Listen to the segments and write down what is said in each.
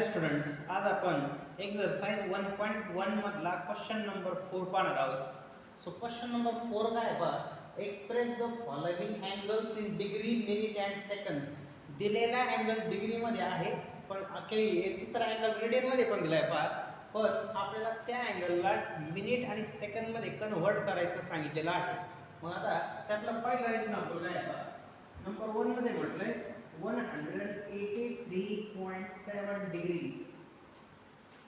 Hello students, आज आपण exercise 1.1 मधला क्वेश्चन नंबर 4 पाहणार आहोत. सो क्वेश्चन नंबर 4 काय आहे पहा, express the following angles in degree, minute and second. दिलेला अँगल डिग्री मध्ये आहे, पण काही तिसरा अँगल रेडियन मध्ये पण दिलाय पहा, पण आपल्याला त्या अँगलला मिनिट आणि सेकंद मध्ये कन्व्हर्ट करायचं सांगितलेलं आहे. मग आता त्यातला पहिला एक्झाम्पल काय आहे पहा, नंबर 1 मध्ये म्हटलंय 183.7 डिग्री.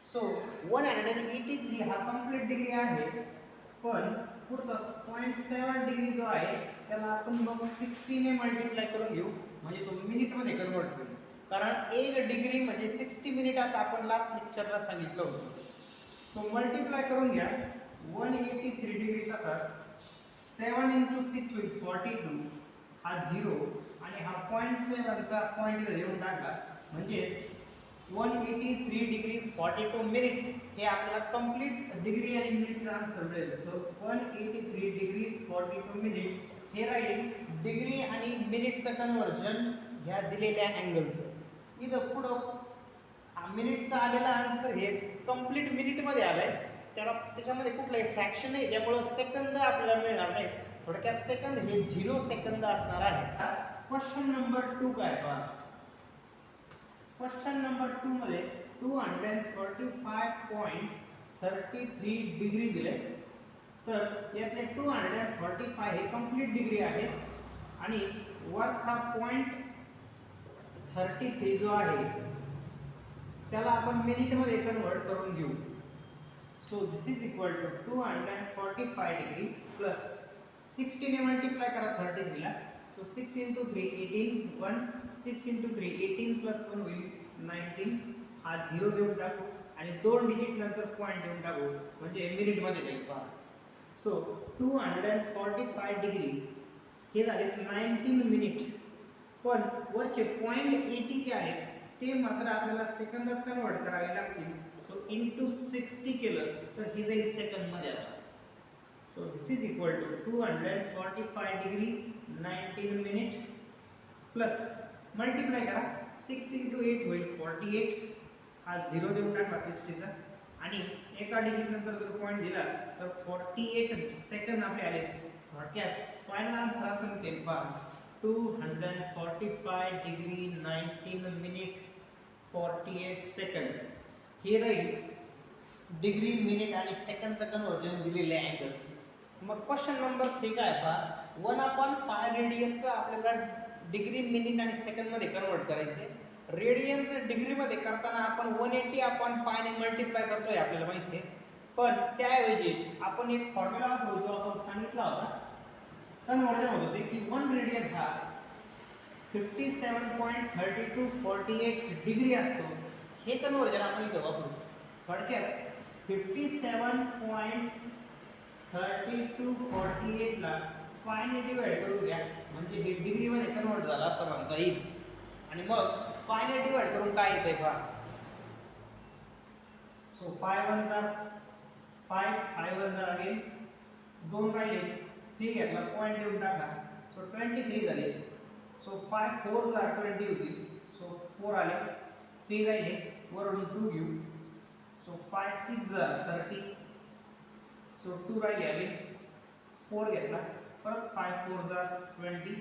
सो 183 हा कंप्लीट डिग्री आहे, पण पुढचा 0.7 डिग्री जो आहे त्याला आपण बघू 60 ने मल्टिप्लाय करून घेऊ, म्हणजे तो मिनिट मध्ये कन्वर्ट करू. कारण 1 डिग्री म्हणजे 60 मिनिट असं आपण लास्ट लेक्चरला सांगितलं होतं. सो मल्टिप्लाय करून घ्या. 183 डिग्री कसा 7 × 6 होईल 42, हा 0 आणि हा 0.7 चा पॉइंट इथे लिहून टाकला, म्हणजे 183 डिग्री 42 मिनिट हे आपल्याला कंप्लीट डिग्री आणि मिनिटचा आन्सर मिळेल. सो 183 डिग्री 42 मिनिट हे राहील डिग्री आणि मिनिटचं कन्वर्जन ह्या दिलेल्या अँगलचं. इथं पुढं मिनिटचा आलेला आन्सर हे कंप्लीट मिनिटमध्ये आलाय, त्याच्यामध्ये कुठलाही फ्रॅक्शन नाही, त्यामुळे सेकंद आपल्याला मिळणार नाही. थोडक्यात सेकंद हे 0 सेकंद असणार आहे. क्वेश्चन नंबर 2 काय पहा, क्वेश्चन नंबर 2 मध्ये 245.33 डिग्री दिले. तर यातले 245 हे कंप्लीट डिग्री आहे आणि वरचा पॉइंट 33 जो आहे त्याला आपण मिनिट मध्ये कन्वर्ट करून घेऊ. So this is equal to 245 degree plus 60 ने मल्टिप्लाय करा 33 ला. सो 6 × 3 18, 1 6 × 3 18 प्लस 1 होईल 19. हा 0 देऊन टाकू आणि 2 डिजिट नंतर पॉइंट देऊन टाकू, म्हणजे मिनिट मध्ये जाईल पहा. सो 245 डिग्री हे झाले 19 मिनिट, पण वरचे पॉइंट 80 जे आहेत ते मात्र आपल्याला सेकंदात कन्वर्ट करावे लागतील. सो इंटू 60 केलं तर हे जाईल सेकंद मध्ये आता. So this is equal to 245 degree 19 minute plus multiply करा 6 × 8 होईल 48. हा 0 देऊन टाकला 60 चा आणि एका डिजिट नंतर जर पॉइंट दिला तर 48 सेकंद आपले आले. थोडक्यात फायनल आन्सर असेल ते पहा 245 डिग्री 19 मिनिट 48 सेकंद हे राहील डिग्री, मिनिट आणि सेकंदचं कन्वर्जन दिलेले अँगल्स. मग क्वेश्चन नंबर 3 काय पहा, 1/5 रेडियनचं आपल्याला डिग्री, मिनिट आणि सेकंद मध्ये कन्वर्ट करायचे. रेडियनचं डिग्री मध्ये करताना आपण 180/π ने मल्टिप्लाय करतोय आपल्याला माहिती आहे, पण त्याऐवजी आपण एक फॉर्म्युला वापरू जो आपण सांगितला होता कन्वर्जन होत होते की 1 रेडियन हा 57.3248 डिग्री असतो. हे कन्वर्जन आपण इथे वापरू. थोडक्यात 57.3248 ला 5 ने डिवाइड करून घ्या, म्हणजे हे डिग्री मध्ये कन्वर्ट झाला असं म्हणता येईल. आणि मग 5 ने डिवाइड करून काय येतंय पहा. सो 5 × 1 = 5, 5 × 1 = अगेन 2 राहिले, 3 घेतला पॉइंट देऊन टाका. सो 23 झाले. सो 5 4 = 20 होतील. सो 4 आले, 3 राहिले, वरून 2 घेऊ. सो 5 6 = 30. सो 2 राहिले, आले 4 घेतला, परत 5 4 = 20,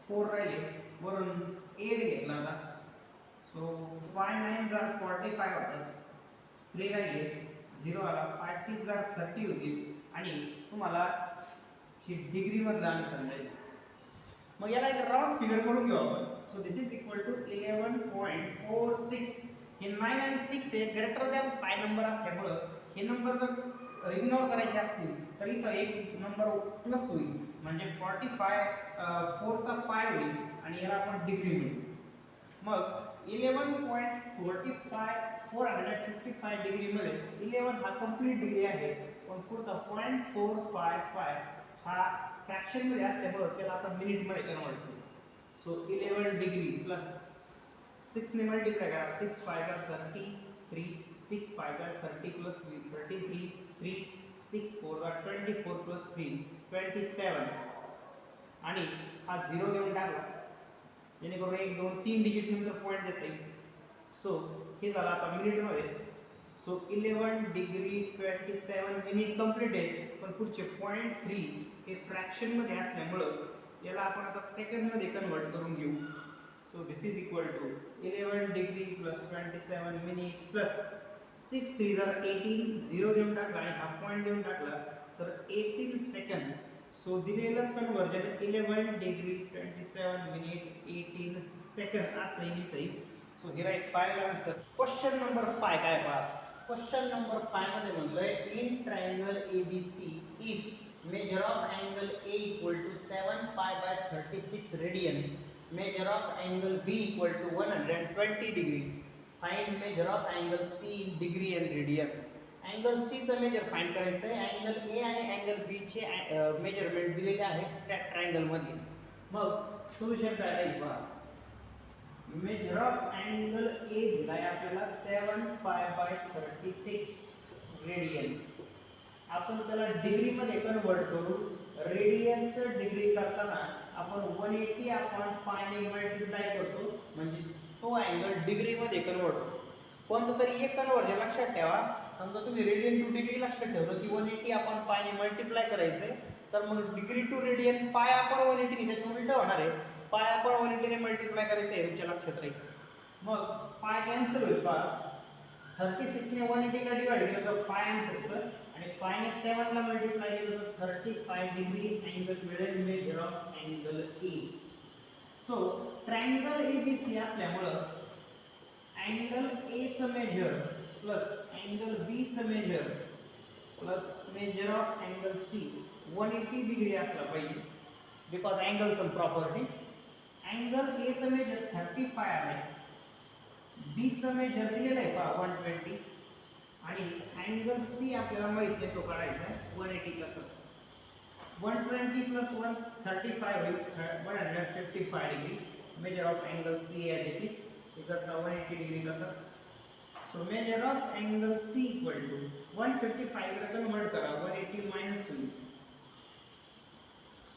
4 राहिले, वरून 8 घेतला आता. सो 5 9 = 45 होतात, 3 राहिले, 0 आला, 5 6 = 30 होतील आणि तुम्हाला ही डिग्री मधला आन्सर मिळेल. मग याला एक राऊंड फिगर करून घेऊ आपण. So this is equal to 11.46. हे 9 आणि 6 हे ग्रेटर दॅन 5 नंबर असल्यामुळे हे नंबर जर इग्नोर करायचे असतील तर इथं एक नंबर प्लस होईल, म्हणजे 45 4 चा 5 होईल आणि याला आपण डिग्री म्हणू. मग 11.45 डिग्री मध्ये 11 हा कंप्लीट डिग्री आहे, पण पुढचा 0.455 हा फ्रॅक्शन मध्ये असल्यामुळे त्याला आपण मिनिट मध्ये कन्वर्ट करू. सो 11 डिग्री प्लस 6 ने मल्टिप्लाय करा, 6 5 = 33, 6 5 = 30 प्लस 3 33, 3 6 4 = 24 प्लस 3 27 आणि हा 0 देऊन टाकला, जेणेकरून 1 2 3 डिजिट नंतर पॉइंट देता येईल. सो हे झालं आता मिनिटमध्ये. सो 11 डिग्री 27 मिनिट कंप्लीट आहे. पण पुढचे 0.3 हे फ्रॅक्शनमध्ये असल्यामुळं याला आपण आता सेकंडमध्ये कन्वर्ट करून घेऊ. So this is equal to 11 degree plus 27 minute plus 6 3 जर 18 0 देऊन टाकला आणि हा पॉईंट देऊन टाकला तर 18 सेकंद. सो दिलेलं कन्वर्जन 11 डिग्री 27 मिनिट 18 सेकंद असं लिहिता येईल. So here write final answer. Question number 5 काय पहा. क्वेश्चन नंबर 5 मध्ये म्हणतोय in triangle ABC if measure of angle A equal to 7 pi by 36 radian, measure of angle B equal to 120 degree, find measure of angle C in degree and radian. Angle C चं measure find करायचं आहे. Angle A आणि angle B चे measurement दिलेले आहेत त्या triangle मध्ये. मग सोल्युशन काय आहे पहा. मेजर ऑफ अँगल A दिलाय आपल्याला 7 पाय बाय 36 रेडियन. आपण त्याला डिग्री मध्ये कन्वर्ट करू. रेडियनचं डिग्री करताना आपण 180 अपॉन पाय ने मल्टिप्लाय करतो म्हणजे तो अँगल डिग्री मध्ये कन्वर्ट होतो. कोणतं तरी एक कन्वर्जन लक्षात ठेवा. समजा तुम्ही रेडियन टू डिग्री लक्षात ठेवलं की 180 अपॉन पाय ने मल्टिप्लाय करायचंय तर मग degree to radian pi upon 180 ने त्याचं उलट होणार आहे. पाय अपॉन 180 ने मल्टिप्लाय करायचं आहे तुमच्या लक्षात राहील. मग पाय कॅन्सल होईल पहा. 36 ने 180 ला डिवाइड केलं तर पाय आन्सर येतं आणि पाय ने 7 ला मल्टिप्लाय केलं तर 35 डिग्री अँगल मिळेल measure of angle A. So triangle ABC असल्यामुळं अँगल A चं मेजर प्लस अँगल B चं measure plus measure of angle C 180 degree असला पाहिजे because angle sum property. Angle A चं मेजर 35 आहे, B चं मेजर दिलेलं आहे पहा 120 आणि अँगल C आपल्याला माहिती आहे तो काढायचा आहे 180 प्लस 120 प्लस 135 होईल 155 degree. Measure of angle C as it is इकडचा 180 डिग्री करतात. So measure of angle C equal to 155 ला कन्वर्ट करा 180 मायनस होईल.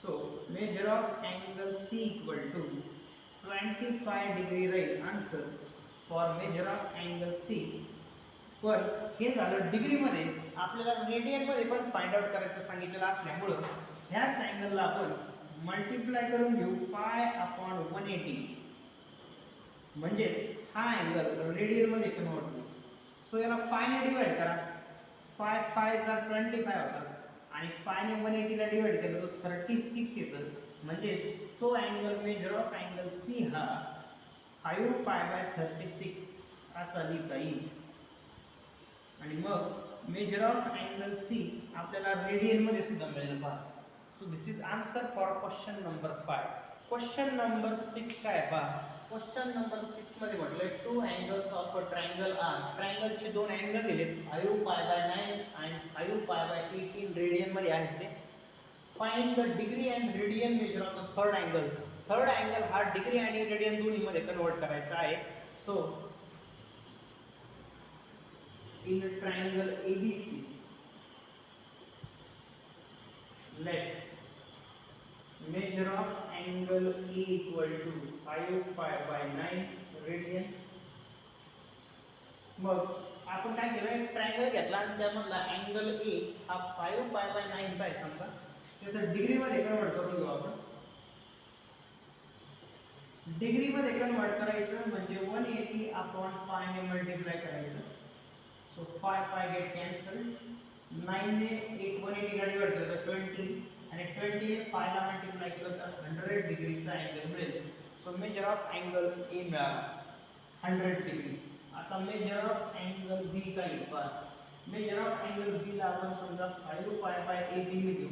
So measure of angle C equal to 25 degree राहील answer for measure of angle C. पण हे झालं डिग्रीमध्ये. आपल्याला रेडियनमध्ये पण फाइंड आउट करायचं सांगितलेलं असल्यामुळं ह्याच अँगलला आपण मल्टिप्लाय करून घेऊ पाय अपॉन 180 म्हणजेच हा अँगल रेडियनमध्ये कन्वर्ट होईल. सो याला 5 ने डिवाइड करा. 5 चा 25 होतात आणि 5 ने 180 ला डिवाइड केलं तर 36 येतं म्हणजेच तो angle major of angle C हा 5 पाय बाय 36 असा लिहिता येईल. आणि मग मेजर ऑफ अँगल C आपल्याला रेडियन मध्ये सुद्धा मिळेल पहा. So this is answer for question number 5. Question number 6 काय पहा. क्वेश्चन नंबर 6 मध्ये म्हटलंय two angles of a triangle are. ट्रायंगलचे दोन अँगल दिलेत 5 पाय बाय 9 आणि 5 पाय बाय 18 रेडियन मध्ये आहेत ते. Find the degree and radian measure of the third angle. Third angle हा डिग्री आणि रेडियन दोन्ही मध्ये कन्वर्ट करायचा आहे. So in triangle ABC let measure of angle A equal to 5 pi by 9 radian. मग आपण काय केलं ट्रायंगल घेतला आणि त्यामधला अँगल A हा 5 pi by 9 चा आहे समजा. त्याचं डिग्री मध्ये कन्वर्ट करून घेऊ आपण. डिग्री मध्ये कन्वर्ट करायचं म्हणजे 180 अपॉन पाय ने मल्टिप्लाय करायचं. So 5 get cancel. 9 ने 180 ला डिवाइड केलं तर 20 आणि 20 ने 5 ला मल्टिप्लाय केलं तर 100 डिग्रीचा अँगल मिळेल. So measure of angle A मिळाला 100 डिग्री. आता मेजर ऑफ अँगल B काय येईल पहा. मेजर ऑफ अँगल B ला आपण समजा 5 पाय बाय 18 लिहू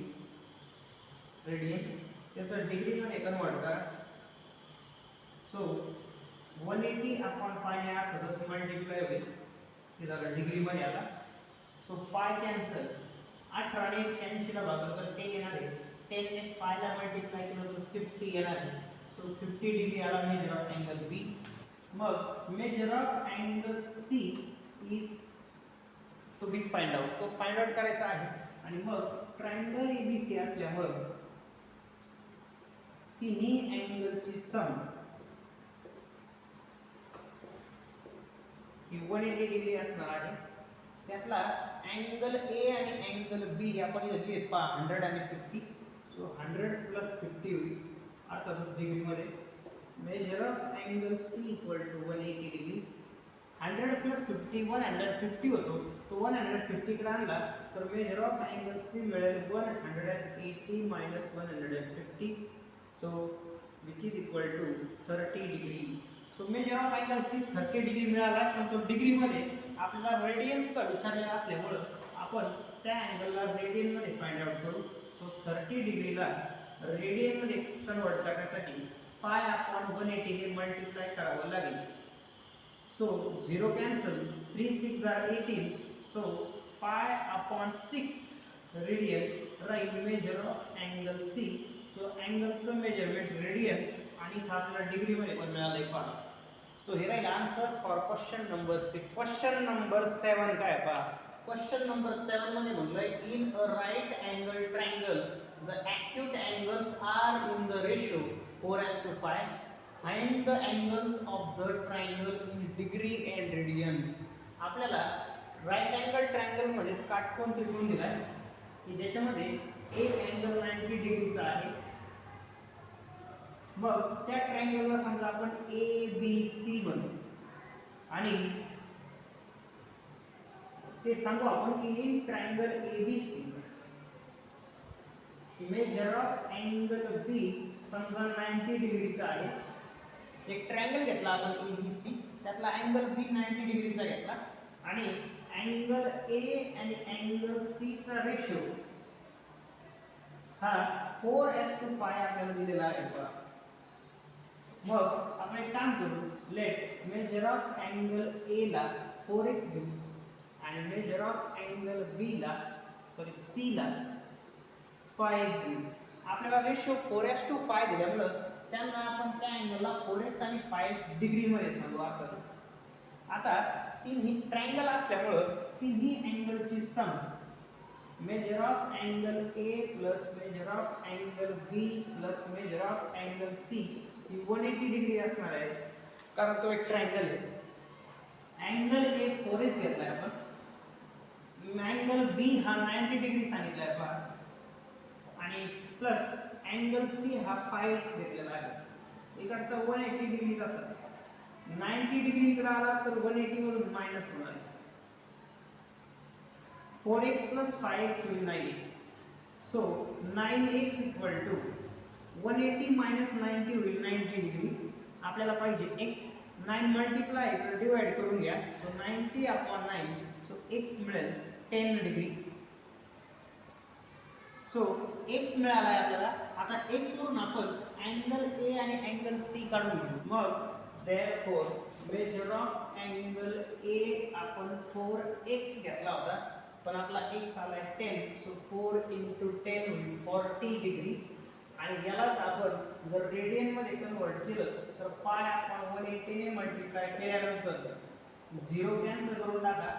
रेडियन. त्याचं डिग्री मध्ये कन्वर्ट करा. सो 180 अपॉन पाय ने अर्थातच मल्टिप्लाय होईल. ते झालं डिग्री मध्ये आला. सो पाय कॅन्सल्स. 18 ने 86 ला भागलं तर 10 येणार आहे. 10 ने 5 ला मल्टिप्लाय केलं तर 50 येणार आहे. सो 50 डिग्री आला मेजर ऑफ अँगल B. मग measure of angle C is to be find out. तो फाइंड आउट करायचा आहे. आणि मग ट्रायंगल ABC असल्यामुळे तिन्ही अँगलची सम 180 डिग्री असणार आहे. त्यातला अँगल ए आणि अँगल बी आपण इथे लिहित पहा 100 आणि 50. सो 100 प्लस 50 होईल अर्थातच डिग्रीमध्ये. Measure of angle C equal to 180 degree. 100 plus 50 150 होतो, तो 150 कडे आणला तर मेजर ऑफ अँगल सी मिळेल 180 minus 150. So which is equal to 30 degree. So measure of angle C 30 degree मिळाला, पण तो डिग्रीमध्ये आपल्याला रेडियन्सचा विचारलेला असल्यामुळं आपण त्या अँगलला रेडियनमध्ये फाइंड आउट करू. सो 30 डिग्रीला रेडियनमध्ये कन्वर्ट करण्यासाठी पाय अपॉन 180 ने मल्टिप्लाय करावं लागेल. So 0 cancel, 3 6 are 18. So pi upon 6 radian राहील measure of angle C. So अँगलचं मेजरमेंट रेडियन आणि इथं आपल्याला डिग्रीमध्ये पण मिळालंय पहा. सो हे राहील answer for question number 6. Question number 7 काय पहा. क्वेश्चन नंबर 7 मध्ये म्हटलंय in a right angle triangle the acute angles are in the ratio 4:5. Find the angles of the triangle in degree and radian. आपल्याला right angle triangle मध्ये काटकोन त्रिकोण दिलाय की ज्याच्यामध्ये एक अँगल 90 डिग्रीचा आहे. मग त्या ट्रायंगलला समजा आपण ए बी सी म्हणू आणि ते सांगू आपण की in triangle A B C measure of angle B समजा 90 डिग्रीचा आहे. एक ट्रायंगल घेतला आपण ए बी सी, त्यातला अँगल बी 90 डिग्रीचा घेतला आणि अँगल ए आणि अँगल सी चा रेशो हा 4:5 आपल्याला दिलेला आहे. मग आपण एक काम करू, let measure of angle A ला 4x घेऊ आणि मेजर ऑफ अँगल बी ला सी ला 5x घेऊ. आपल्याला रेशो 4:5 दिल्यामुळं त्यांना आपण त्या अँगलला 4x आणि 5x डिग्रीमध्ये सांगू. आता तिन्ही ट्रायंगल असल्यामुळं तिन्ही अँगलची sum measure of angle A plus measure of angle B plus measure of angle C ही 180 डिग्री असणार आहे, कारण तो एक ट्रायंगल आहे. अँगल ए 4x घेतलाय आपण, अँगल बी हा 90 डिग्री सांगितलाय पहा आणि प्लस अँगल सी हा 5x घेतलेला आहे. इकडचा 180 डिग्री तसाच 90 डिग्री इकडे आला तर 180 मधून मायनस होणार आहे. 4x plus 5x will 9x. So 9x equal to 180 minus 90 will 90 degree. आपल्याला पाहिजे x. 9 multiply तर डिवाइड करून घ्या. So 90 upon 9. So x मिळेल 10 डिग्री. सो x मिळाला आहे आपल्याला. आता x वरून आपण अँगल a आणि अँगल c काढून घेऊ. मग therefore major of angle a आपण 4x घेतला होता, पण आपला x आलाय 10. सो 4 × 10 होईल 40 डिग्री. आणि यालाच आपण जर रेडियन मध्ये कन्वर्ट केलं तर पाय आपण 180 ने मल्टिप्लाय केल्यानंतर 0 कॅन्सल करून टाका,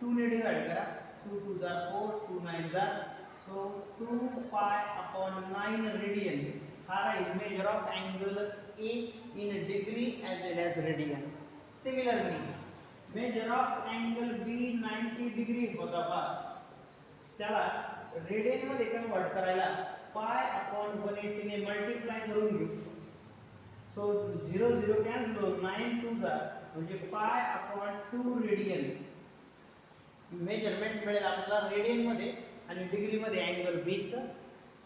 2 ने डिवाइड करा. 2 2 जा 4, 2 9 जा. So 2 pi upon 9 radian are a measure of angle A in degree as well as radian. Similarly, measure of angle B 90 degree होता पहा, त्याला रेडियन मध्ये कन्वर्ट करायला pi upon 180 ने मल्टिप्लाय करून घेऊ. सो 0 0 कॅन्सल होऊन 9 2 जा म्हणजे pi upon 2 radian. मेजरमेंट मिळेल आपल्याला रेडियन मध्ये आणि डिग्री मध्ये अँगल बी चं.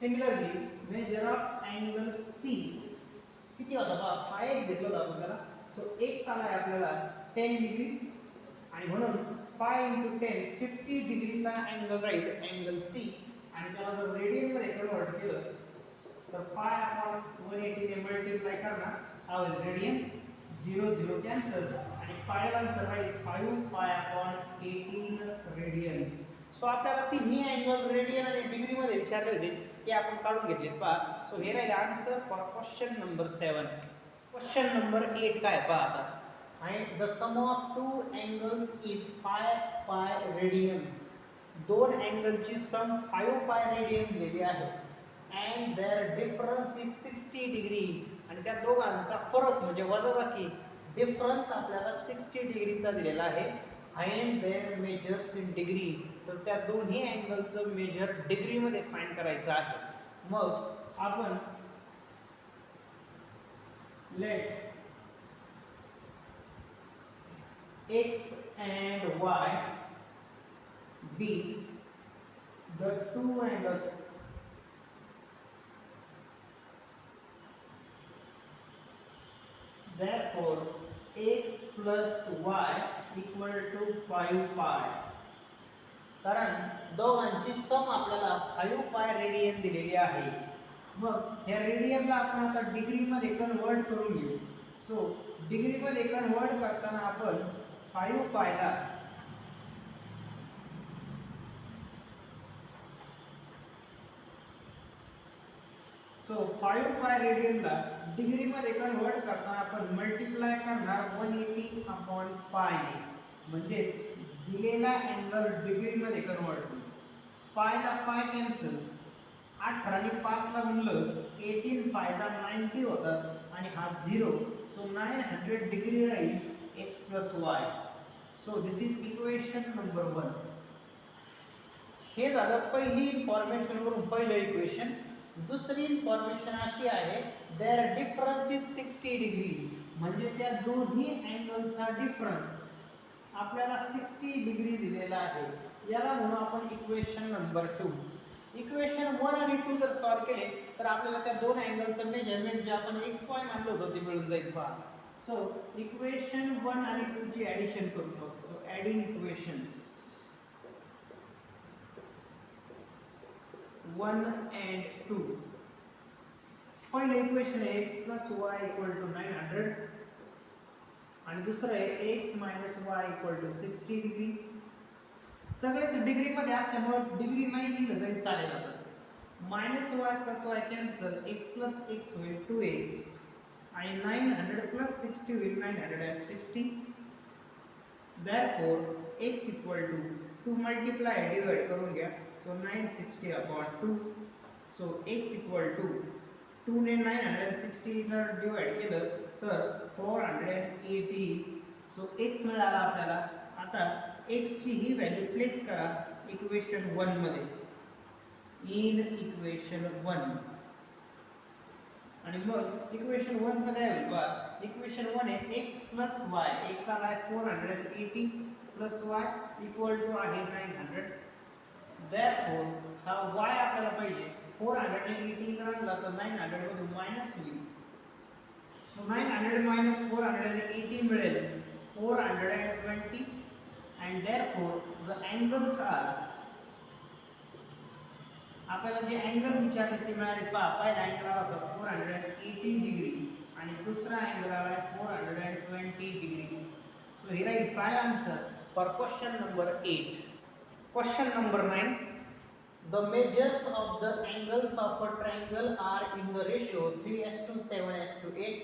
Similarly measure of angle C किती होता बघा, 5x घेतला होता आपण त्याला. सो x आलाय आपल्याला 10 डिग्री आणि म्हणून 5 × 10 50 डिग्रीचा अँगल राहील अँगल सी. आणि त्याला जर रेडियन मध्ये कन्वर्ट केलं तर पाय आपण 180 ने मल्टिप्लाय करणार, हा होईल रेडियन. 0 0 कॅन्सल आणि फायनल आन्सर राहील 5 पाय अपॉन 18 रेडियन. सो आपल्याला तिन्ही अँगल रेडियन आणि डिग्री मध्ये विचारले होते ते आपण काढून घेतलेत पहा. सो हे राहील answer for question number 7. Question number 8 काय पहा आता. आणि the sum of two angles is 5 pi radian. दोन अँगलची सम 5 पाय रेडियन दिली आहे and their difference is 60 degree. आणि त्या दोघांचा फरक म्हणजे वजाबाकी डिफरन्स आपल्याला 60 डिग्रीचा दिलेला आहे. Find their measures in degree, तर त्या दोन्ही अँगलचं मेजर डिग्रीमध्ये फाइंड करायचं आहे. मग आपण late x and y be the two angles therefore x plus y equal to 5 pi. कारण दोघांची सम आपल्याला 5 पाय रेडियन दिलेली आहे. मग या रेडियनला आपण आता डिग्री मध्ये कन्वर्ट करून घेऊ. सो डिग्री मध्ये कन्वर्ट करताना आपण 5 पायला सो 5 पाय रेडियनला डिग्री मध्ये कन्वर्ट करताना आपण मल्टिप्लाय करणार 180 अपॉन पाय ने, म्हणजे दिलेला अँगल डिग्री मध्ये कन्वर्ट करू. पायला पाय कॅन्सल, 18 आणि 5 ला गुणलं 18 पायचा 90 होतात आणि हा 0, सो 900 डिग्री राहील x plus y. So this is equation number 1. हे झालं पहिली इन्फॉर्मेशन वरून पहिलं इक्वेशन. दुसरी इन्फॉर्मेशन अशी आहे देअर डिफरन्स इज 60 डिग्री, म्हणजे त्या दोन्ही अँगलचा डिफरन्स आपल्याला 60 डिग्री दिलेला आहे. याला म्हणू आपण इक्वेशन नंबर 2. इक्वेशन 1 आणि 2 जर सॉल्व केले तर आपल्याला त्या दोन अँगलचं मेजरमेंट जे आपण x y मानलं होतं ते मिळून जाईल. पहा, सो इक्वेशन 1 आणि 2 ची ॲडिशन करू. So adding equations 1 and 2. पहिलं इक्वेशन आहे x plus y equal to 900 आणि दुसरं आहे x minus y equal to 60 degree. सगळेच डिग्री मध्ये असल्यामुळे डिग्री नाही लिहिलं तरी चालेल. आता minus Y plus y cancel, x plus x होईल 2x आणि 900 प्लस 60 होईल 960. therefore x equal to 2 multiply divide करून घ्या. So 960 upon 2. So x equal to 2 ने 960 ला डिवाइड केलं तर 480. सो x मिळाला आपल्याला. आता x ची ही व्हॅल्यू प्लेस करा इक्वेशन 1 मध्ये. इन इक्वेशन 1 आणि मग इक्वेशन 1 चं काय होईल बघा. इक्वेशन 1 आहे x प्लस y, x आला आहे 480 प्लस y इक्वल टू आहे 900. therefore हा y आपल्याला पाहिजे 480 इकडे आणला तर 900 मधून मायनस होईल. सो 900 मायनस 480 मिळेल 420. and therefore the angles are, आपल्याला जे अँगल विचारले ते मिळाले. पहा, पहिला अँगल आला होता 480 डिग्री आणि दुसरा अँगल आला 420 degree. So here is final answer for question number 8. Question number 9. The measures of the angles of a triangle are in the ratio 3:7:8.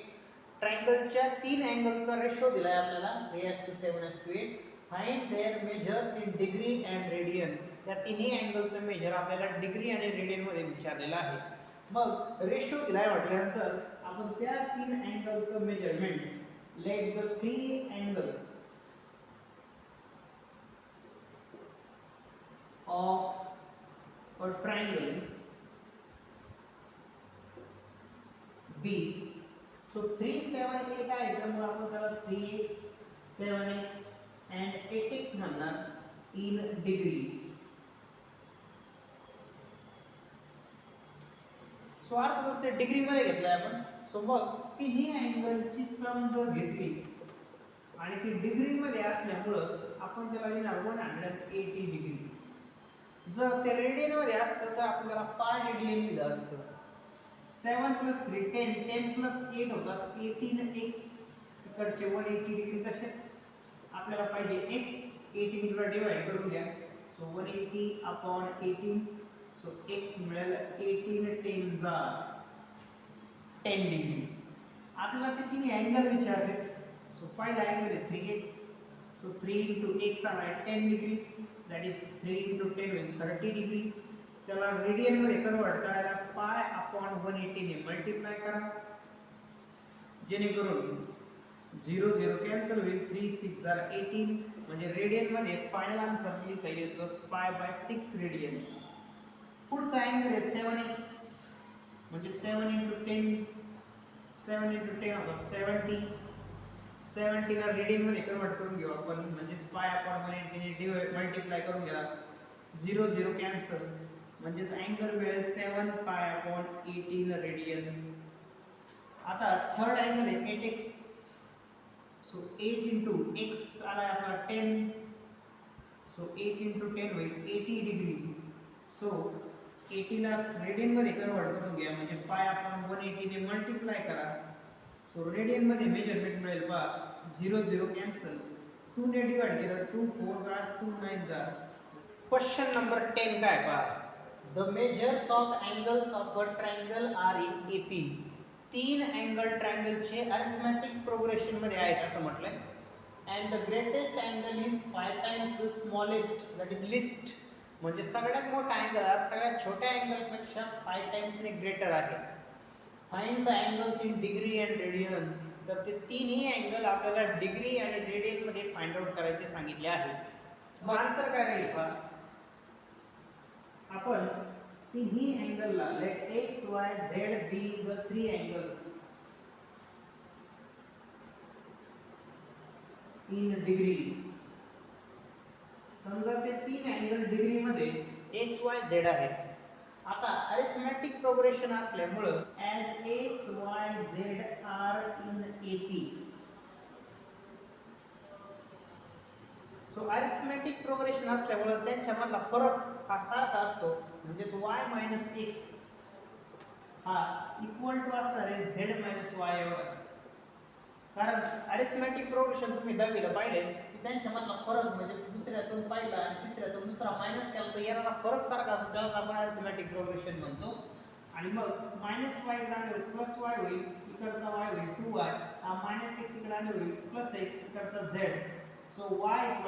ट्रायंगलच्या 3 अँगलचा ratio दिलाय आपल्याला 3:7:8. Find their measures in degree and radian. त्या तिन्ही अँगलचं major आपल्याला degree आणि radian मध्ये विचारलेलं आहे. मग रेशो दिलाय म्हटल्यानंतर आपण त्या 3 अँगलचं measurement let the 3 angles of a triangle be. So 3 7 8 आहे त्यामुळे आपण त्याला 3x 7x and 8x म्हणणार इन डिग्री. सो अर्थातच ते डिग्री मध्ये घेतलंय आपण. सो मग तिन्ही अँगलची सम जर घेतली आणि ती डिग्री मध्ये असल्यामुळं आपण त्याला लिहिणार 180 डिग्री. जर ते रेडियन मध्ये असतं तर आपण त्याला पाय रेडियन लिहिलं असतं. 7 प्लस 3 10, 10 प्लस 8 होतात 18x. इकडचे 180 डिग्री तसेच आपल्याला पाहिजे x 18 ला डिवाइड करून घ्या. So 180 upon 18. सो x मिळेल 18 10 जा 10 डिग्री. आपल्याला ते तिन्ही अँगल विचारले. सो पहिला अँगल आहे 3x. सो 3 into x आला 10 डिग्री. दॅट इज 3 into 10 होईल 30 डिग्री. त्याला रेडियन मध्ये कन्वर्ट करायला पाय अपॉन 180 ने मल्टिप्लाय करा जेणेकरून 0 0 कॅन्सल. कॅन्सल होईल 3 6 जार 18 म्हणजे रेडियन मध्ये फायनल आन्सर लिहिता यायचं π/6 रेडियन. पुढचा अँगल आहे 7x म्हणजे 7 * 10 7 * 10 होतात 70. 70 ला रेडियन मध्ये कन्वर्ट करून घेऊ आपण म्हणजे π/180 ने डिवाइड मल्टिप्लाय करून घ्या 0 0 कॅन्सल म्हणजे अँगल मिळेल 7π/18 रेडियन. आता थर्ड अँगल आहे 8x. सो 8 * x आला आपला 10. सो 8 * 10 होईल 80 डिग्री. सो 80 ला रेडियन मध्ये कन्वर्ट करून घ्या म्हणजे π/180 ने मल्टिप्लाय करा. सो रेडियन मध्ये मेजरमेंट मिळेल पहा 0 0 कॅन्सल 2 ने डिवाइड केलं 2 4 जार 2 9 जार. क्वेश्चन नंबर 10 काय पहा. The measures of angles of a triangle are in AP. तीन अँगल ट्रायंगलचे अरिथमेटिक प्रोग्रेशन मध्ये आहेत असं म्हटलंय. And the greatest angle is 5 times the smallest that is list. म्हणजे सगळ्यात मोठा अँगल हा सगळ्यात छोट्या अँगलपेक्षा 5 टाइम्स ने ग्रेटर आहे. Find the angles in degree and radian. तर ते तीनही अँगल आपल्याला डिग्री आणि रेडियन मध्ये फाइंड आउट करायचे सांगितले आहेत. मग आन्सर काय राहील पहा. आपण तिन्ही अँगलला let x y z be the three angles in degrees. समजा ते तीन अँगल डिग्री मध्ये x y z आहे. आता अरिथमेटिक प्रोग्रेशन असल्यामुळे as x y z are in AP. So arithmetic progression असल्यामुळे त्यांच्यामधला फरक हा सारखा असतो म्हणजेच y - x हा इक्वल टू असणार आहे z - y एवढा. कारण अरिथमेटिक प्रोग्रेशन तुम्ही दहावीला पाहिले की त्यांच्यामधला फरक म्हणजे दुसऱ्यातून पहिला आणि तिसऱ्यातून दुसरा मायनस केला तर येणारा फरक सारखा असतो त्यालाच आपण अरिथमेटिक प्रोग्रेशन म्हणतो. आणि मग -y इकडे प्लस y होईल इकडचा y होईल 2y हा -x इकडे आले होईल +x इकडचा z. So y =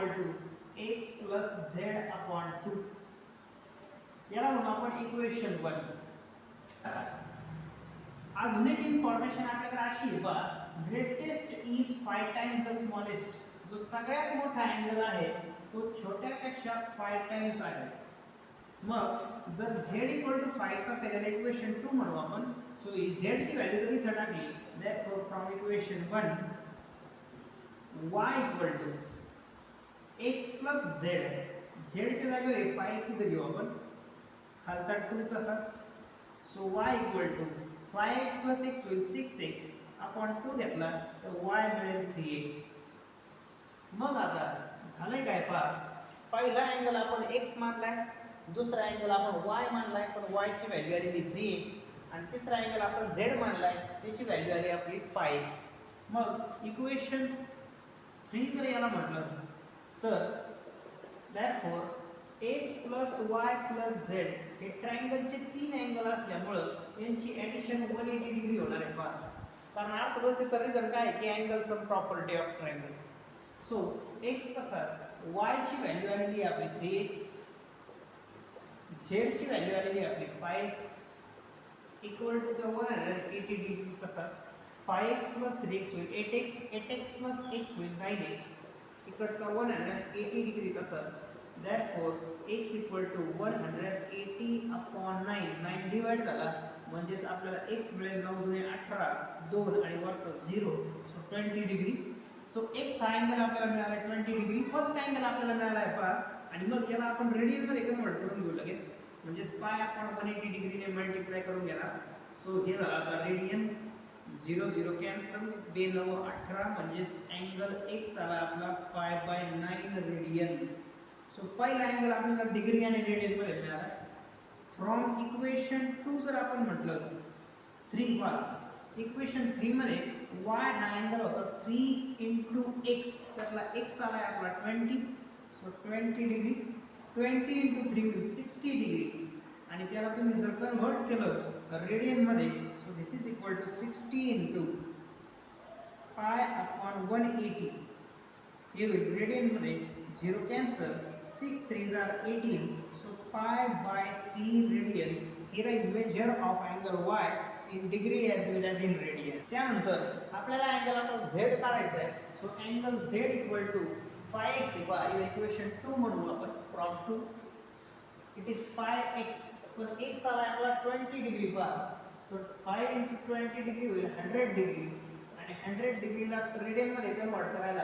x + z/2. याला म्हणू आपण इक्वेशन 1. अजून एक इन्फॉर्मेशन आपल्याकडे अशी आहे बघा. Greatest is 5 times the smallest. जो सगळ्यात मोठा अँगल आहे तो छोट्यापेक्षा 5 टाइम्स आहे. मग जर z = 5 असेल तर इक्वेशन 2 म्हणू आपण. सो z ची व्हॅल्यू जर इथे टाकली therefore from equation 1 y = x + z. z च्या जागेवर 5x इथे घेऊ आपण खालचा 2 तसाच. सो y = 5x + x होईल 6x अपॉन 2 घेतला तर y मिळेल 3x. मग आता झालंय काय पहा. पहिला अँगल आपण x मानलाय दुसरा अँगल आपण y मानलाय पण y ची व्हॅल्यू आली 3x आणि तिसरा अँगल आपण z मानलाय त्याची व्हॅल्यू आली आपली 5x. मग इक्वेशन 3 जर याला म्हटलं तर therefore x + y + z हे ट्रायंगलचे तीन अँगल असल्यामुळे यांची ॲडिशन 180 डिग्री होणार आहे पहा. कारण अर्थातच त्याचा रिझल्ट काय आहे की angle sum property of triangle. So x तसाच y ची व्हॅल्यू आलेली आहे आपली 3x z ची व्हॅल्यू आलेली आहे आपली 5x इक्वल टू 180 डिग्री. तसाच 5x + 3x होईल 8x 8x + x होईल 9x इकडचा 180 डिग्री. तसाच therefore x = 180/9 9 डिवाइड झाला म्हणजेच आपल्याला x मिळेल 9 × 18 2 आणि वरचा 0 सो 20 डिग्री. सो x हा अँगल आपल्याला मिळाला 20 डिग्री. फर्स्ट अँगल आपल्याला मिळाला आहे पहा. आणि मग याला आपण रेडियन मध्ये कन्वर्ट करून घेऊ लगेच म्हणजेच π/180 डिग्रीने मल्टिप्लाय करून घेणार. सो हे झालं आता रेडियन 0 0 कॅन्सल 2 9 18 म्हणजेच अँगल x आला आपला π/9 रेडियन. सो पहिला अँगल आपल्याला डिग्री आणि रेडियन मध्ये मिळाला. फ्रॉम इक्वेशन 2 जर आपण म्हटलं 3 पहा इक्वेशन 3 मध्ये y हा अँगल होता 3 × x त्यातला x आला आपला 20 सो 20 डिग्री 20 × 3 होईल 60 डिग्री आणि त्याला तुम्ही जर कन्वर्ट केलं रेडियन मध्ये so this is equal to 60 × π/180 हे होईल रेडियन मध्ये 0 cancel 6 3 = 18 so π/3 radian. Here is measure of angle y in degree as well as in radian. त्यानंतर आपल्याला अँगल आता z काढायचा आहे. So angle z equal to 5x equation 2 म्हणू आपण प्रॉप 2. It is 5x. पण x आला आपला 20 डिग्री पहा. सो 5 × 20 डिग्री होईल 100 डिग्री आणि 100 डिग्रीला रेडियन मध्ये कन्वर्ट करायला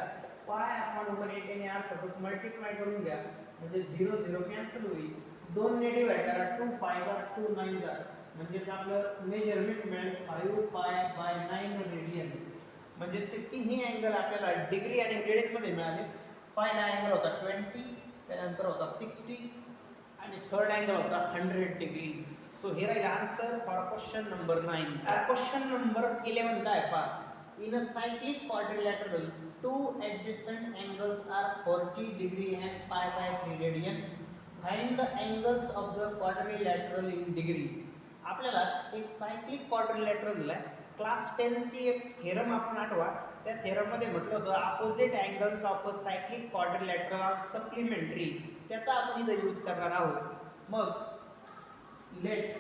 पाय आपण 180 ने अर्थातच मल्टिप्लाय करून घ्या म्हणजे 0 0 कॅन्सल होईल. 2 ने डिवाइड करा 2 5 2 9 जा म्हणजे आपलं मेजरमेंट मिळेल 5 पाय बाय 9 रेडियन. म्हणजे ते तिन्ही अँगल आपल्याला डिग्री आणि रेडियन मध्ये मिळाले. पहिला अँगल होता 20, त्यानंतर होता 60 आणि थर्ड अँगल होता 100 degree. So here is answer for question number 9. Question number 11 काय पहा. In a cyclic quadrilateral, two adjacent angles are 40 degree and pi by 3 radian. Find the angles of the quadrilateral in degree. आपल्याला एक cyclic quadrilateral दिलाय. Class 10 ची एक theorem आपण आठवा. त्या थेरम मध्ये म्हटलं होतं opposite angles of a cyclic quadrilateral are supplementary. त्याचा आपण इथे यूज करणार आहोत. मग लेट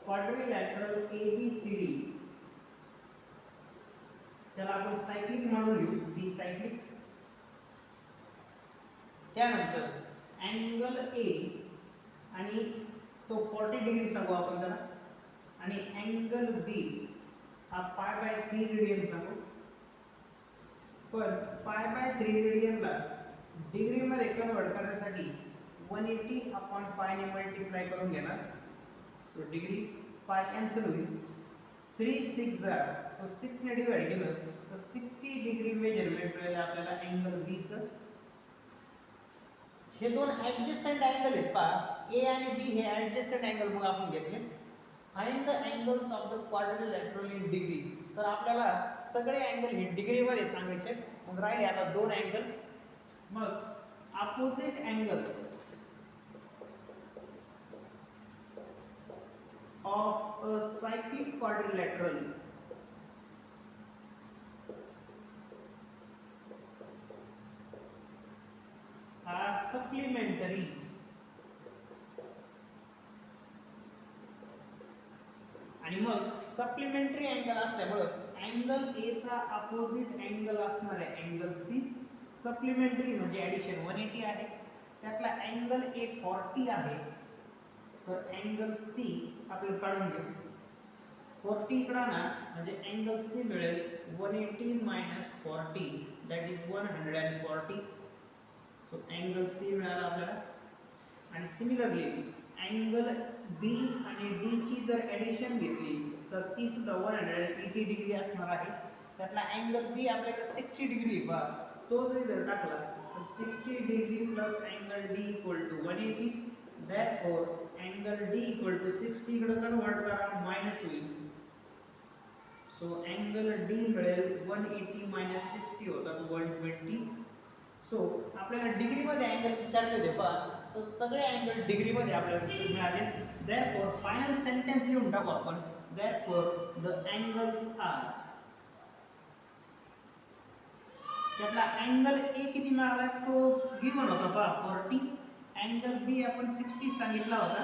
क्वाड्रिलॅटरल ABCD त्याला आपण सायक्लिक म्हणून लिहू बी सायक्लिक. त्यानंतर अँगल A आणि तो 40 डिग्री सांगू आपण त्याला आणि अँगल B हा पाय बाय 3 रेडियन सांगू. पण पाय बाय 3 रेडियनला डिग्री मध्ये कन्वर्ट करण्यासाठी 180 अपॉन पाय ने मल्टिप्लाय करून घेणार. सो डिग्री पाय कॅन्सल होईल. 3 6 जा. सो 6 ने डिवाइड केलं तर 60 डिग्री मेजरमेंट मिळेल आपल्याला अँगल B चं. हे दोन ॲडजस्टंट अँगल आहेत पहा. A आणि B हे ॲडजस्टंट अँगल मग आपण घेतले. Find the angles of the quadrilateral in degree. तर आपल्याला सगळे अँगल हे डिग्री मध्ये सांगायचे. मग राहिले आता दोन अँगल. मग opposite angles of a cyclic quadrilateral are supplementary. आणि मग सप्लिमेंटरी अँगल असल्यामुळे अँगल A चा अपोजिट अँगल असणार आहे अँगल C. सप्लिमेंटरी म्हणजे ॲडिशन 180 आहे. त्यातला अँगल A 40 आहे. तर अँगल C आपण काढून घेऊ. 40 इकडे ना म्हणजे अँगल C मिळेल 180 - 40 that is 140. So angle C मिळाला आपल्याला. आणि सिमिलरली अँगल B आणि D ची जर ॲडिशन घेतली तर ती सुद्धा 180 डिग्री असणार आहे. त्यातला अँगल B आपल्याकडे 60 डिग्री बा. तो जर टाकला तर 60 degree plus angle D equal to 180. Therefore angle D equal to 60 इकडे कन्वर्ट करा मायनस होईल. सो अँगल D मिळेल 180 - 60 होतात 120. सो आपल्याला डिग्री मध्ये अँगल विचारले होते पहा. सो सगळे अँगल डिग्री मध्ये आपल्याला मिळाले. Therefore फायनल सेंटेन्स लिहून टाकू आपण. Therefore the angles are. त्यातला अँगल A किती मिळाला तो गिवन होता पहा 40. अँगल B आपण 60 सांगितला होता.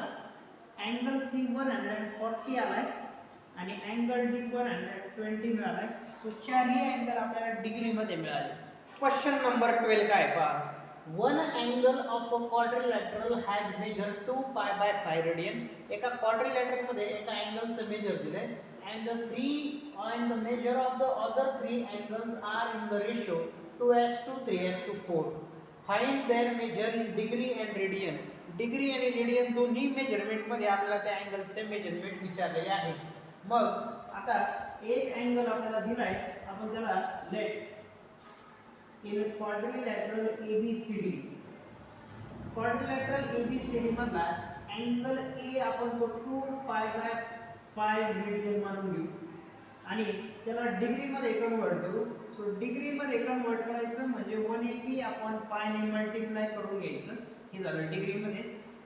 अँगल C 140 आलाय आणि अँगल D 120 मिळालाय. सो चारही अँगल आपल्याला डिग्री मध्ये मिळाले. क्वेश्चन नंबर 12 काय पहा. One angle of a quadrilateral has measure 2 pi by 5 radian. एका क्वाड्रिलॅटरल मध्ये एका अँगलचं मेजर दिलंय and the measure of the other 3 angles are in the ratio 2:3:4. Find their measure in degree and radian. Degree आणि radian दोन्ही measurement मध्ये आपल्याला त्या अँगलचे मेजरमेंट विचारलेले आहे. मग आता एक अँगल आपल्याला दिलाय. आपण त्याला let in quadrilateral ABCD. Quadrilateral ABCD मधला अँगल A आपण तो 2 पाय बाय 5 रेडियन मानून घेऊ आणि त्याला डिग्री मध्ये कन्वर्ट करू. सो डिग्री मध्ये कन्वर्ट करायचं म्हणजे 180 अपॉन पाय ने मल्टिप्लाय करून घ्यायचं. हे झालं डिग्री मध्ये.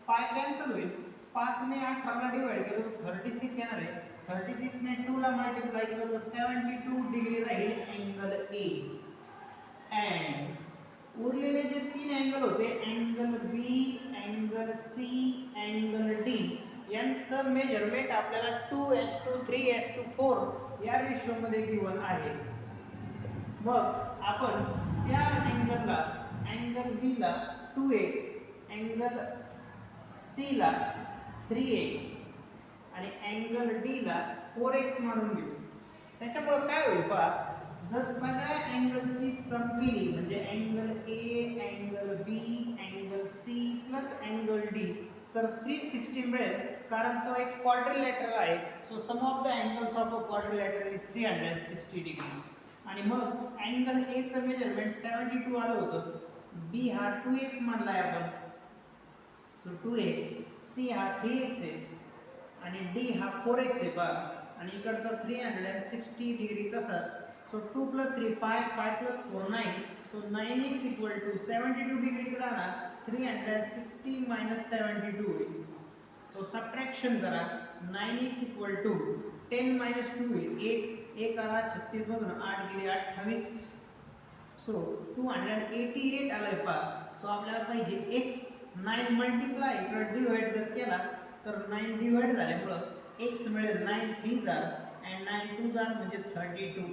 पाय कॅन्सल होईल. 5 ने 18 ला डिवाइड केलं तर 36 येणार आहे. 36 ने 2 ला मल्टिप्लाय केलं तर 72 डिग्री राहील अँगल A. अँड उरलेले जे तीन अँगल होते angle B, angle C, angle D यांचं मेजरमेंट आपल्याला 2:3:4 या रेशोमध्ये गिवन आहे. मग आपण त्या अँगलला अँगल बी ला 2x, अँगल सी ला 3x आणि अँगल डी ला 4x मानून घेऊ. त्याच्यामुळे काय होईल पहा, जर सगळ्या अँगलची सम केली म्हणजे angle A, angle B, angle C plus angle D, तर 360 मिळेल. कारण तो एक क्वाड्रिलॅटरल आहे. So sum of the angles of a quadrilateral is 360 degree. आणि मग अँगल ए चं मेजरमेंट 72 आलं होतं. बी हा 2x मानलाय आपण, सो 2x, सी हा 3x आहे आणि डी हा 4x आहे पहा. आणि इकडचा 360 डिग्री तसाच. सो 2 + 3 5, 5 + 4 9. सो 9x = 72 डिग्री कडे आणा, 360 - 72 होईल. सो सबट्रॅक्शन करा, 9x = 10 - 2 होईल. 1 आला 36 मधून 8 गेले 28. सो 288 आलाय पहा. सो आपल्याला पाहिजे x. 9 मल्टिप्लाय इकडे डिवाइड जर केला तर 9 डिवाइड झाल्यामुळे x मिळेल 9 3 जार आणि 9 2 जार म्हणजे 32.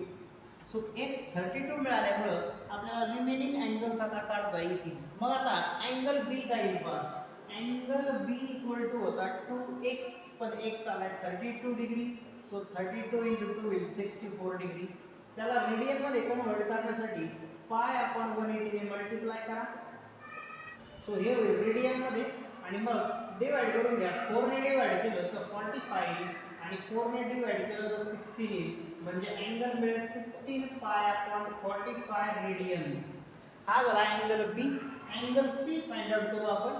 सो x 32 मिळाल्यामुळे आपल्याला रिमेनिंग अँगल्स आता काढता येतील. मग आता अँगल बी काय येईल पहा. अँगल बी = होता 2x, पण x आलाय 32 डिग्री. सो 32 × 2 होईल 64 डिग्री. त्याला रेडियन मध्ये कन्वर्ट करण्यासाठी π/180 ने मल्टिप्लाय करा. सो हे होईल रेडियन मध्ये. आणि मग डिवाइड करून घ्या. 4 ने डिवाइड केलं तर 45 आणि 4 ने डिवाइड केलं तर 16 येईल. म्हणजे अँगल मिळेल 16 π/45 रेडियन. हा झाला angle B. Angle C find out करू आपण.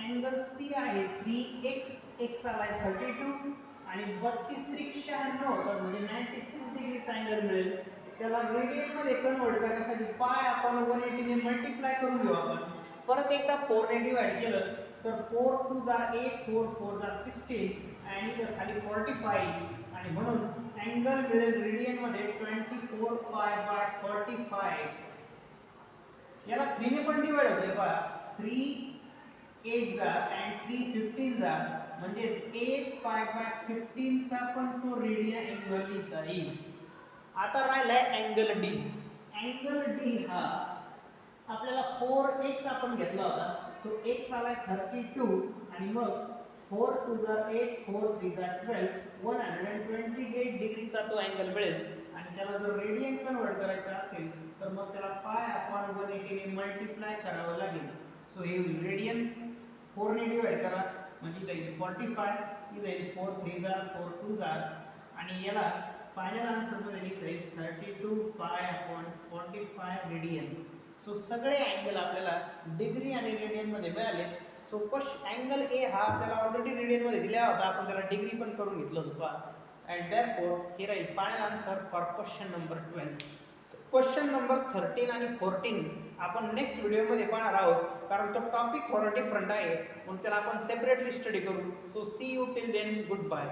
अँगल सी आहे 3x, x आलाय 32 आणि 32 त्रिक 96 तर म्हणजे 96 डिग्रीचा अँगल मिळेल. त्याला रेडियन मध्ये कन्वर्ट करण्यासाठी π/180 ने मल्टिप्लाय करून घेऊ आपण. परत एकदा 4 ने डिवाइड केलं तर 4 2 जार 8, 4 4 जार 16 आणि इथे खाली 45 आणि म्हणून अँगल मिळेल रेडियन मध्ये 24 π/45. याला 3 ने पण डिवाइड होते पहा. 3 8 जार आणि 3 15 जार म्हणजे 8 π/15 चा पण तो रेडियन अँगल लिहिता येईल. आता राहिलाय अँगल डी. अँगल डी हा आपल्याला 4x आपण घेतला होता. सो x आलाय 32 आणि मग 4 2 जार 8, 4 3 जार 12, 128 डिग्रीचा तो अँगल मिळेल. आणि त्याला जर रेडियन कन्वर्ट करायचा असेल तर मग त्याला π/180 ने मल्टिप्लाय करावं लागेल. सो हे होईल रेडियन. 4 ने डिवाइड करा म्हणजे इथे येईल 45, इथे येईल 4 3 जार 4 2 जार आणि याला फायनल आन्सर मध्ये लिहिता येईल 32 π/45 रेडियन. सो सगळे अँगल आपल्याला डिग्री आणि रेडियन मध्ये मिळाले. सो अँगल ए हा आपल्याला ऑलरेडी रेडियन मध्ये दिला होता. आपण त्याला डिग्री पण करून घेतलं होतं. And therefore here is final answer for question number 12. Question number 13 आणि 14 आपण नेक्स्ट व्हिडिओमध्ये पाहणार आहोत. कारण तो टॉपिक थोडा डिफरंट आहे म्हणून त्याला आपण सेपरेटली स्टडी करू. So see you till then. Good bye.